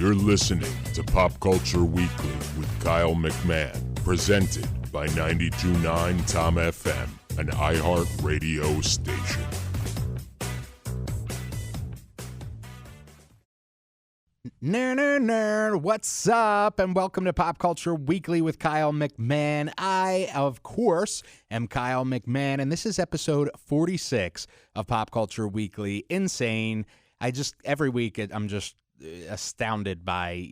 You're listening to Pop Culture Weekly with Kyle McMahon, presented by 92.9 Tom FM, an iHeart radio station. What's up? And welcome to Pop Culture Weekly with Kyle McMahon. I, of course, am Kyle McMahon, and this is episode 46 of Pop Culture Weekly. Insane. Every week, I'm just astounded by,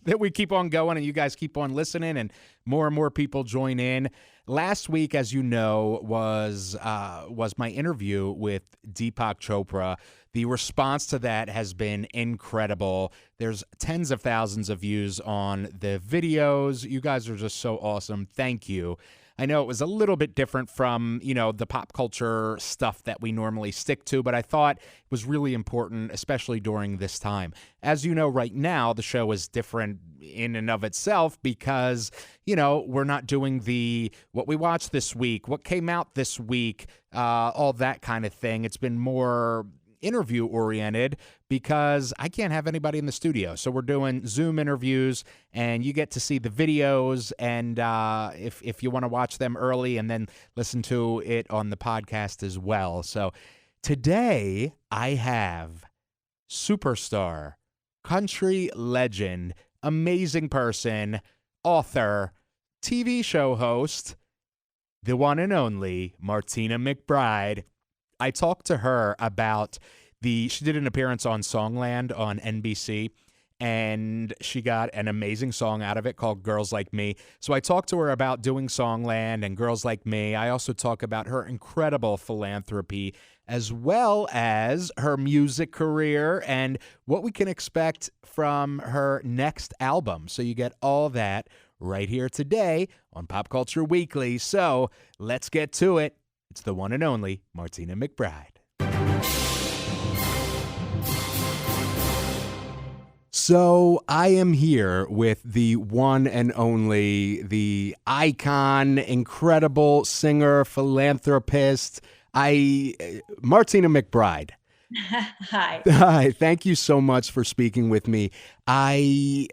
that we keep on going and you guys keep on listening and more people join in. Last week, as you know, was my interview with Deepak Chopra. The response to that has been incredible. There's tens of thousands of views on the videos. You guys are just so awesome. Thank you. I know it was a little bit different from, the pop culture stuff that we normally stick to, but I thought it was really important, especially during this time. As you know, right now, the show is different in and of itself because, we're not doing what we watched this week, what came out this week, all that kind of thing. It's been more interview oriented because I can't have anybody in the studio. So we're doing Zoom interviews and you get to see the videos. And if you want to watch them early and then listen to it on the podcast as well. So today I have superstar, country legend, amazing person, author, TV show host, the one and only Martina McBride. I talked to her about she did an appearance on Songland on NBC, and she got an amazing song out of it called Girls Like Me. So I talked to her about doing Songland and Girls Like Me. I also talk about her incredible philanthropy, as well as her music career and what we can expect from her next album. So you get all that right here today on Pop Culture Weekly. So let's get to it. It's the one and only Martina McBride. So I am here with the one and only, the icon, incredible singer, philanthropist, Martina McBride. Hi. Hi. Thank you so much for speaking with me. I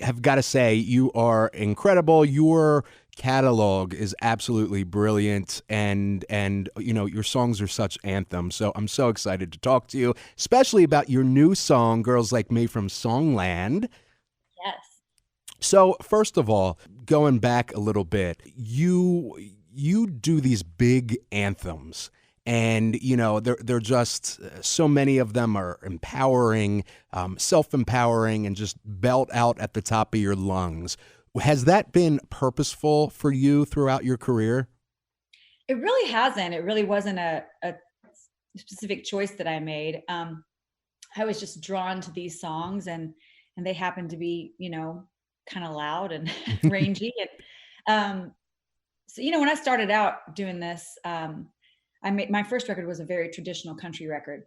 have got to say, you are incredible. Your catalog is absolutely brilliant, and your songs are such anthems. So I'm so excited to talk to you, especially about your new song, Girls Like Me from Songland. Yes. So first of all, going back a little bit, you do these big anthems. And, they're just, so many of them are empowering, self-empowering, and just belt out at the top of your lungs. Has that been purposeful for you throughout your career? It really hasn't. It really wasn't a specific choice that I made. I was just drawn to these songs and they happened to be, kind of loud and rangy. And so, when I started out doing this, my first record was a very traditional country record,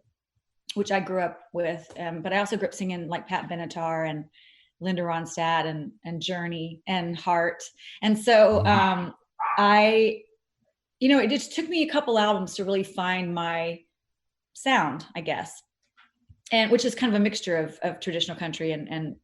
which I grew up with. But I also grew up singing like Pat Benatar and Linda Ronstadt and Journey and Heart. And so it just took me a couple albums to really find my sound, I guess. And which is kind of a mixture of traditional country and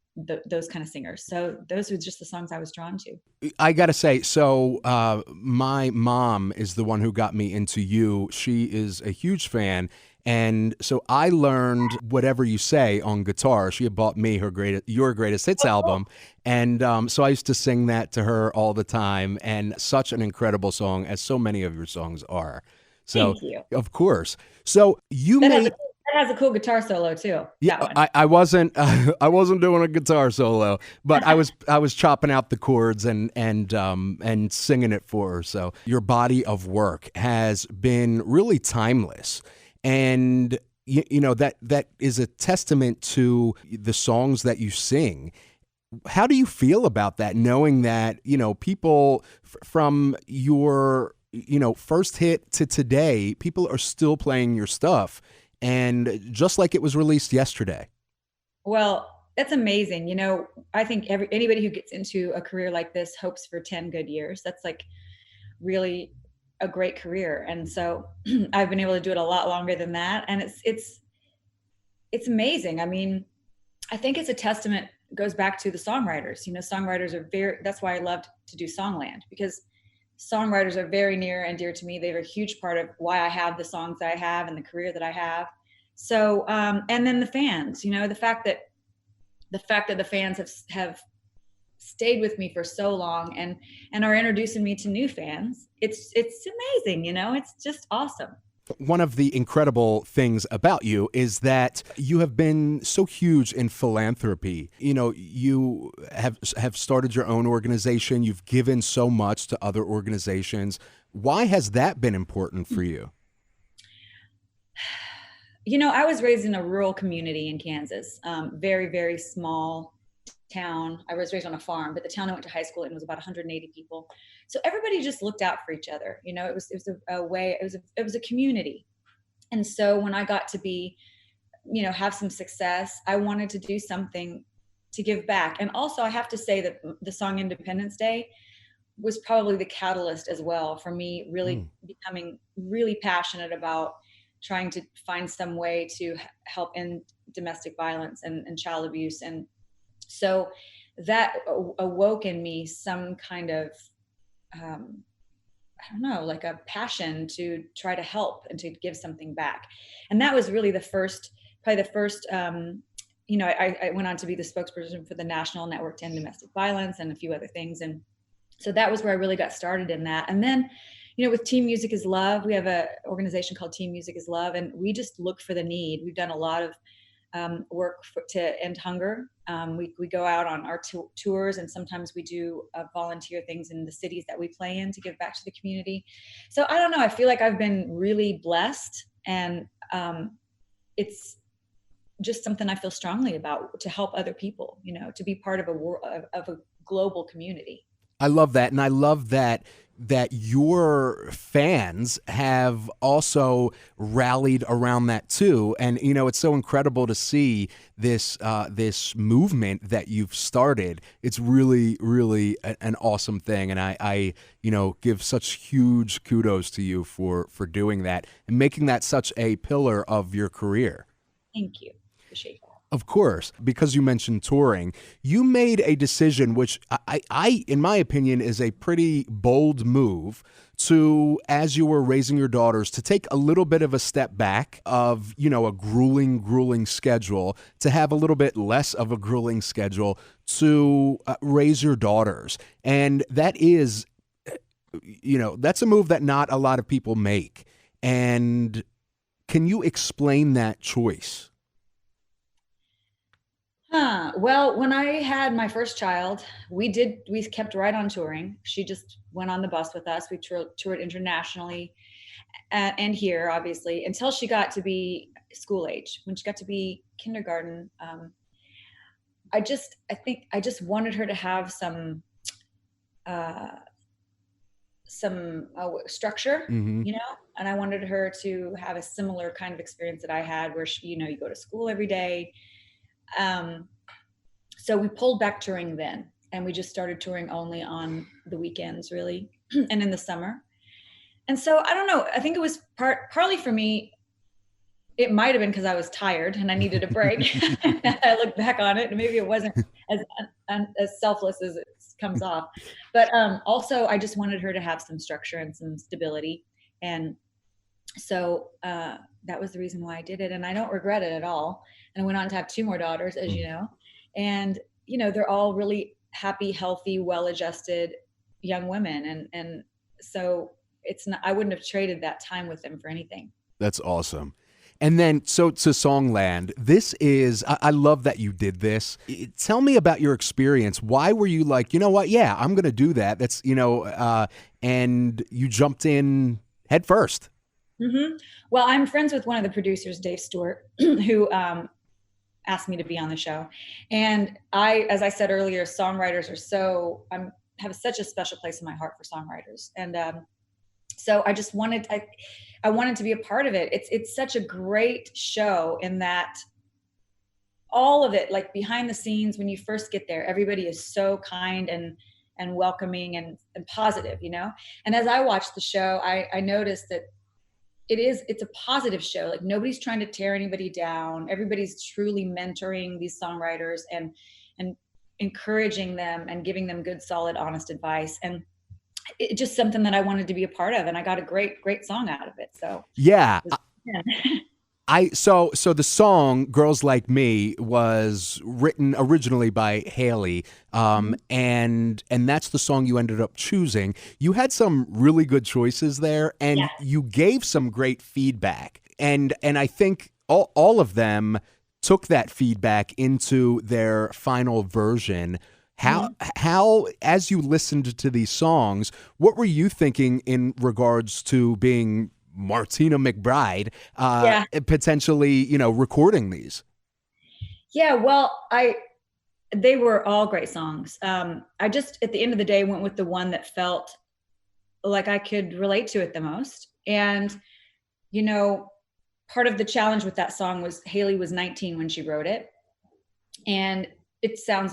those kind of singers. So those were just the songs I was drawn to. I got to say, so my mom is the one who got me into you. She is a huge fan. And so I learned Whatever You Say on guitar. She had bought me your greatest hits album. And so I used to sing that to her all the time. And such an incredible song, as so many of your songs are. So, thank you. Of course. So That has a cool guitar solo too. Yeah, I wasn't doing a guitar solo, but I was chopping out the chords and singing it for her. So your body of work has been really timeless. And that is a testament to the songs that you sing. How do you feel about that, knowing that, people from your, first hit to today, people are still playing your stuff, and just like it was released yesterday? Well, that's amazing. I think anybody who gets into a career like this hopes for 10 good years. That's like really a great career. And so I've been able to do it a lot longer than that. And it's amazing. I mean, I think it's a testament, goes back to the songwriters. Songwriters are that's why I loved to do Songland, because songwriters are very near and dear to me. They're a huge part of why I have the songs that I have and the career that I have. So, and then the fans, the fact that the fans have stayed with me for so long and are introducing me to new fans. It's amazing. It's just awesome. One of the incredible things about you is that you have been so huge in philanthropy. You have started your own organization. You've given so much to other organizations. Why has that been important for you? I was raised in a rural community in Kansas, very, very small town. I was raised on a farm, but the town I went to high school in was about 180 people. So everybody just looked out for each other. It was a way, it was a community. And so when I got to be, have some success, I wanted to do something to give back. And also I have to say that the song Independence Day was probably the catalyst as well for me really becoming really passionate about trying to find some way to help end domestic violence and child abuse. And so that awoke in me some kind of, I don't know, like a passion to try to help and to give something back. And that was really probably the first, I went on to be the spokesperson for the National Network to End Domestic Violence and a few other things. And so that was where I really got started in that. And then, with Team Music is Love, we have an organization called Team Music is Love, and we just look for the need. We've done a lot of work to end hunger. We go out on our tours, and sometimes we do volunteer things in the cities that we play in to give back to the community. So I don't know, I feel like I've been really blessed, and it's just something I feel strongly about, to help other people, to be part of a global community. I love that. And I love that your fans have also rallied around that too. And, it's so incredible to see this movement that you've started. It's really, really an awesome thing. And I give such huge kudos to you for doing that and making that such a pillar of your career. Thank you. Appreciate that. Of course, because you mentioned touring, you made a decision which I, in my opinion, is a pretty bold move to, as you were raising your daughters, to take a little bit of a step back of, a grueling schedule, to have a little bit less of a grueling schedule to raise your daughters. And that is, that's a move that not a lot of people make. And can you explain that choice? Well, when I had my first child, we kept right on touring. She just went on the bus with us. We toured internationally and here, obviously, until she got to be school age. When she got to be kindergarten, I think I just wanted her to have some structure, and I wanted her to have a similar kind of experience that I had, where she, you go to school every day. So we pulled back touring then, and we just started touring only on the weekends, really, and in the summer. And so I don't know, I think it was partly for me, it might have been because I was tired and I needed a break. I look back on it and maybe it wasn't as selfless as it comes off, but also I just wanted her to have some structure and some stability. And so that was the reason why I did it. And I don't regret it at all. And I went on to have 2 more daughters, as you know, and, they're all really happy, healthy, well-adjusted young women. And so I wouldn't have traded that time with them for anything. That's awesome. And then, so to Songland, this is, I love that you did this. Tell me about your experience. Why were you like, you know what? Yeah, I'm going to do that. That's, and you jumped in head first. Mm-hmm. Well, I'm friends with one of the producers, Dave Stewart, who asked me to be on the show. And as I said earlier, songwriters are have such a special place in my heart for songwriters. And so I just I wanted to be a part of it. It's such a great show in that all of it, like behind the scenes, when you first get there, everybody is so kind and welcoming and positive, And as I watched the show, I noticed that it's a positive show. Like nobody's trying to tear anybody down. Everybody's truly mentoring these songwriters and encouraging them and giving them good, solid, honest advice. And it's just something that I wanted to be a part of. And I got a great song out of it. So yeah. yeah. So the song "Girls Like Me" was written originally by Haley, and that's the song you ended up choosing. You had some really good choices there, and you gave some great feedback, and I think all of them took that feedback into their final version. How as you listened to these songs, what were you thinking in regards to being Martina McBride, potentially, recording these? Yeah, well, they were all great songs. I just, at the end of the day, went with the one that felt like I could relate to it the most. And, part of the challenge with that song was Haley was 19 when she wrote it. And it sounds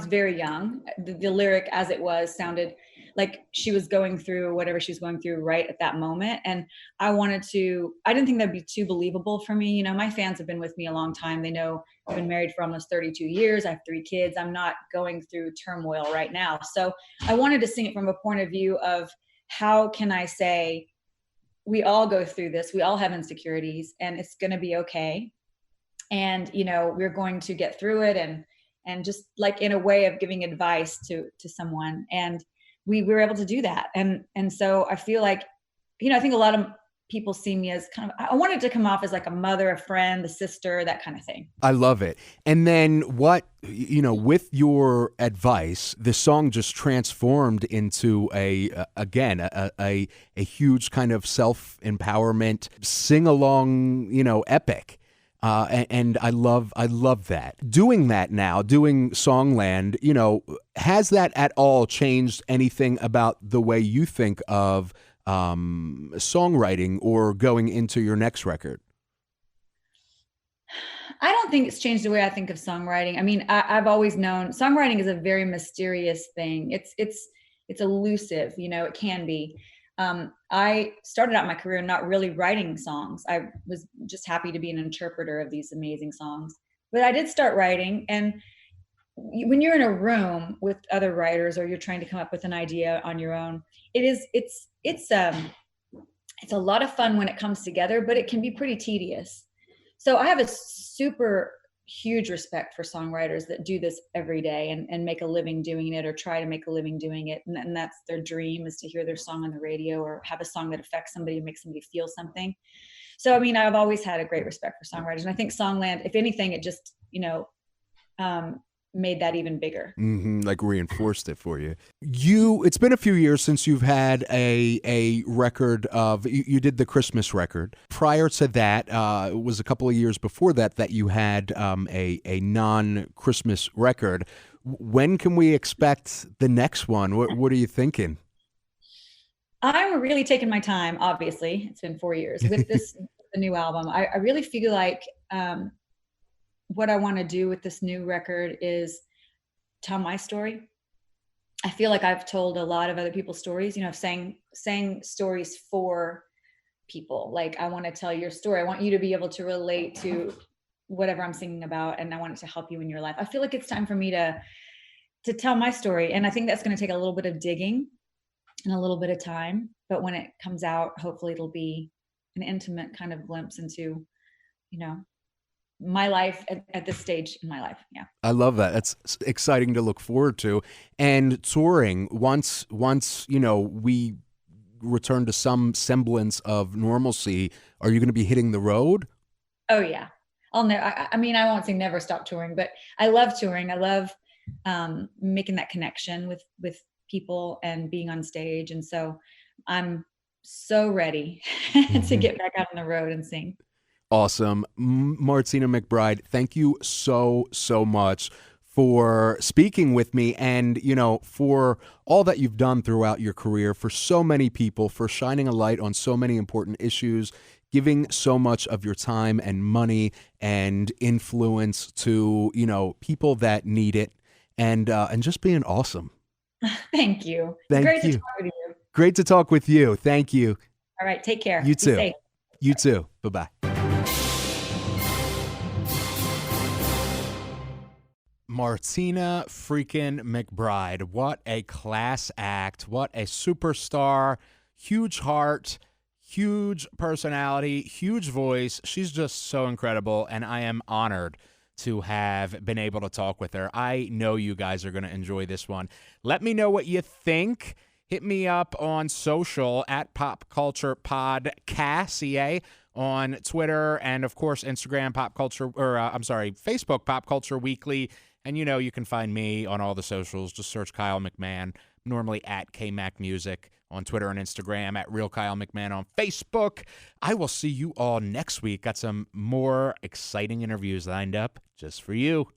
very young. The lyric as it was sounded like she was going through whatever she was going through right at that moment. And I didn't think that'd be too believable for me. My fans have been with me a long time. They know I've been married for almost 32 years. I have 3 kids. I'm not going through turmoil right now. So I wanted to sing it from a point of view of how can I say, we all go through this. We all have insecurities and it's going to be okay. And, we're going to get through it and just like in a way of giving advice to someone. And we were able to do that. And so I feel like, I think a lot of people see me as I wanted to come off as like a mother, a friend, a sister, that kind of thing. I love it. And then with your advice, the song just transformed into a huge kind of self-empowerment, sing-along, epic. And I love that. Doing that now, doing Songland, has that at all changed anything about the way you think of songwriting or going into your next record? I don't think it's changed the way I think of songwriting. I mean, I've always known songwriting is a very mysterious thing. It's elusive, it can be. I started out my career not really writing songs. I was just happy to be an interpreter of these amazing songs. But I did start writing, and when you're in a room with other writers or you're trying to come up with an idea on your own, it's a lot of fun when it comes together, but it can be pretty tedious. So I have a super huge respect for songwriters that do this every day and make a living doing it or try to make a living doing it. And that's their dream, is to hear their song on the radio or have a song that affects somebody and makes somebody feel something. So, I mean, I've always had a great respect for songwriters. And I think Songland, if anything, it just, made that even bigger. Like reinforced it for you. It's been a few years since you've had a record of, you did the Christmas record. Prior to that, it was a couple of years before that you had a non-Christmas record. When can we expect the next one? What are you thinking? I'm really taking my time, obviously. It's been 4 years with this the new album. I really feel like what I want to do with this new record is tell my story. I feel like I've told a lot of other people's stories, sang stories for people. Like, I want to tell your story. I want you to be able to relate to whatever I'm singing about, and I want it to help you in your life. I feel like it's time for me to tell my story. And I think that's going to take a little bit of digging and a little bit of time. But when it comes out, hopefully it'll be an intimate kind of glimpse into, my life at this stage in my life. Yeah. I love that. That's exciting to look forward to. And touring, once we return to some semblance of normalcy, are you going to be hitting the road? Oh yeah. I mean, I won't say never stop touring, but I love touring. I love making that connection with people and being on stage. And so I'm so ready to get back out on the road and sing. Awesome. Martina McBride, thank you so much for speaking with me and, for all that you've done throughout your career, for so many people, for shining a light on so many important issues, giving so much of your time and money and influence to, people that need it, and just being awesome. Thank you. Thank Great you. to talk with you. Great to talk with you. Thank you. All right. Take care. You too. Be safe. You too. Bye-bye. Martina freaking McBride. What a class act. What a superstar. Huge heart, huge personality, huge voice. She's just so incredible, and I am honored to have been able to talk with her. I know you guys are going to enjoy this one. Let me know what you think. Hit me up on social at Pop Culture Podcast, CA, on Twitter and, of course, Instagram, Facebook, Pop Culture Weekly. And, you know, you can find me on all the socials. Just search Kyle McMahon, normally at KMacMusic on Twitter and Instagram, at Real Kyle McMahon on Facebook. I will see you all next week. Got some more exciting interviews lined up just for you.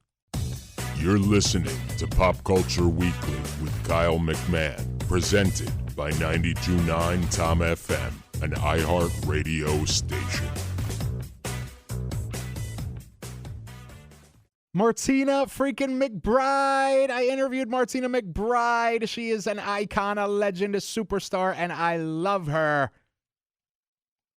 You're listening to Pop Culture Weekly with Kyle McMahon, presented by 92.9 Tom FM, an iHeart radio station. Martina freaking McBride. I interviewed Martina McBride. She is an icon, a legend, a superstar, and I love her.